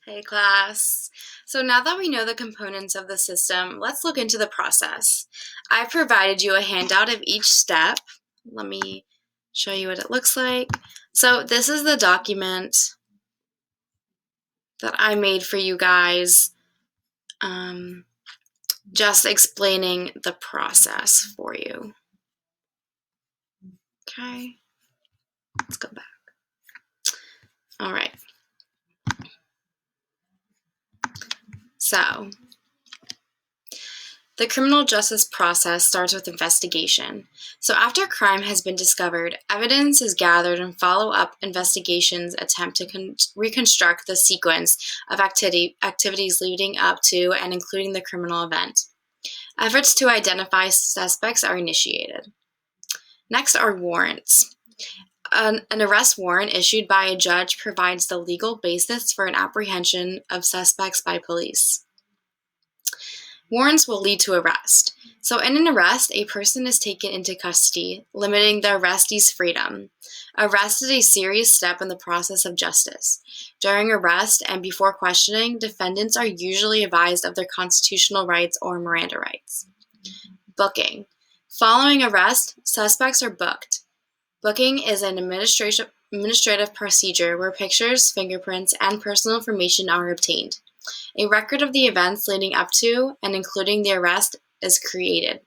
Hey class. So now that we know the components of the system, let's look into the process. I've provided you a handout of each step. Let me show you what it looks like. So this is the document that I made for you guys, just explaining the process for you. Okay, let's go back. All right. So the criminal justice process starts with investigation. So after a crime has been discovered, evidence is gathered and follow-up investigations attempt to reconstruct the sequence of activities leading up to and including the criminal event. Efforts to identify suspects are initiated. Next are warrants. An arrest warrant issued by a judge provides the legal basis for an apprehension of suspects by police. Warrants will lead to arrest. So in an arrest, a person is taken into custody, limiting the arrestee's freedom. Arrest is a serious step in the process of justice. During arrest and before questioning, defendants are usually advised of their constitutional rights or Miranda rights. Booking. Following arrest, suspects are booked. Booking is an administrative procedure where pictures, fingerprints, and personal information are obtained. A record of the events leading up to and including the arrest is created.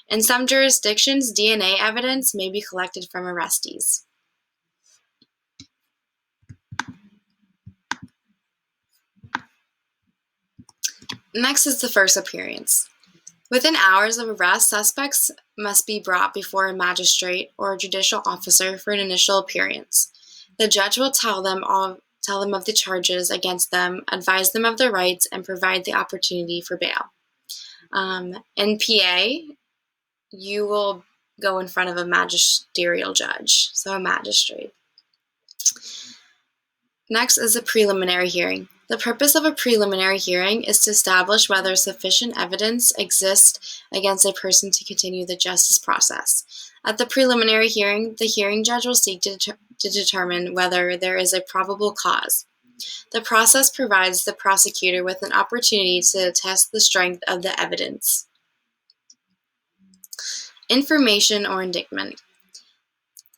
In some jurisdictions, DNA evidence may be collected from arrestees. Next is the first appearance. Within hours of arrest, suspects must be brought before a magistrate or a judicial officer for an initial appearance. The judge will tell them of the charges against them, advise them of their rights, and provide the opportunity for bail. In PA, you will go in front of a magisterial judge, so a magistrate. Next is a preliminary hearing. The purpose of a preliminary hearing is to establish whether sufficient evidence exists against a person to continue the justice process. At the preliminary hearing, the hearing judge will seek to determine whether there is a probable cause. The process provides the prosecutor with an opportunity to test the strength of the evidence. Information or indictment.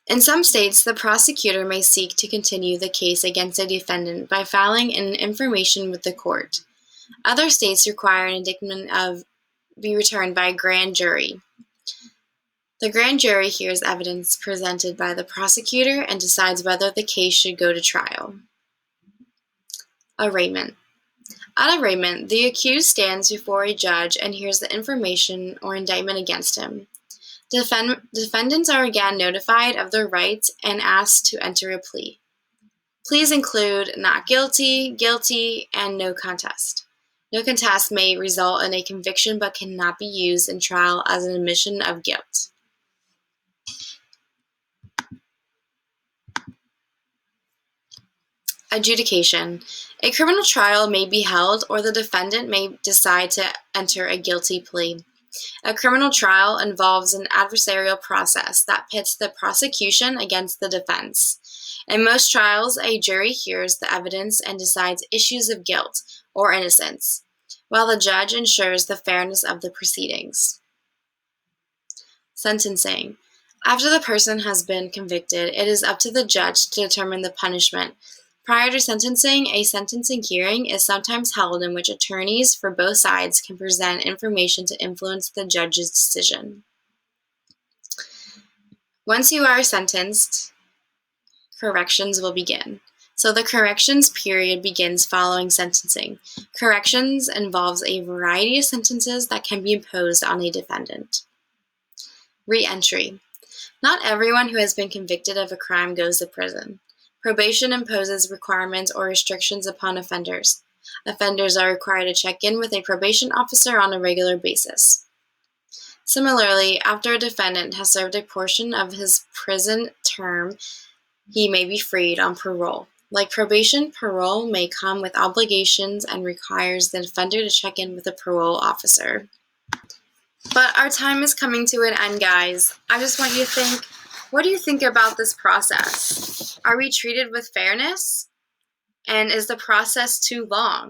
In some states, the prosecutor may seek to continue the case against a defendant by filing an information with the court. Other states require an indictment be returned by a grand jury. The grand jury hears evidence presented by the prosecutor and decides whether the case should go to trial. Arraignment. At arraignment, the accused stands before a judge and hears the information or indictment against him. Defendants are again notified of their rights and asked to enter a plea. Pleas include not guilty, guilty, and no contest. No contest may result in a conviction but cannot be used in trial as an admission of guilt. Adjudication. A criminal trial may be held or the defendant may decide to enter a guilty plea. A criminal trial involves an adversarial process that pits the prosecution against the defense. In most trials, a jury hears the evidence and decides issues of guilt or innocence, while the judge ensures the fairness of the proceedings. Sentencing. After the person has been convicted, it is up to the judge to determine the punishment. Prior to sentencing, a sentencing hearing is sometimes held in which attorneys for both sides can present information to influence the judge's decision. Once you are sentenced, corrections will begin. So the corrections period begins following sentencing. Corrections involves a variety of sentences that can be imposed on a defendant. Re-entry. Not everyone who has been convicted of a crime goes to prison. Probation imposes requirements or restrictions upon offenders. Offenders are required to check in with a probation officer on a regular basis. Similarly, after a defendant has served a portion of his prison term, he may be freed on parole. Like probation, parole may come with obligations and requires the offender to check in with a parole officer. But our time is coming to an end, guys. I just want you to think, what do you think about this process? Are we treated with fairness? And is the process too long?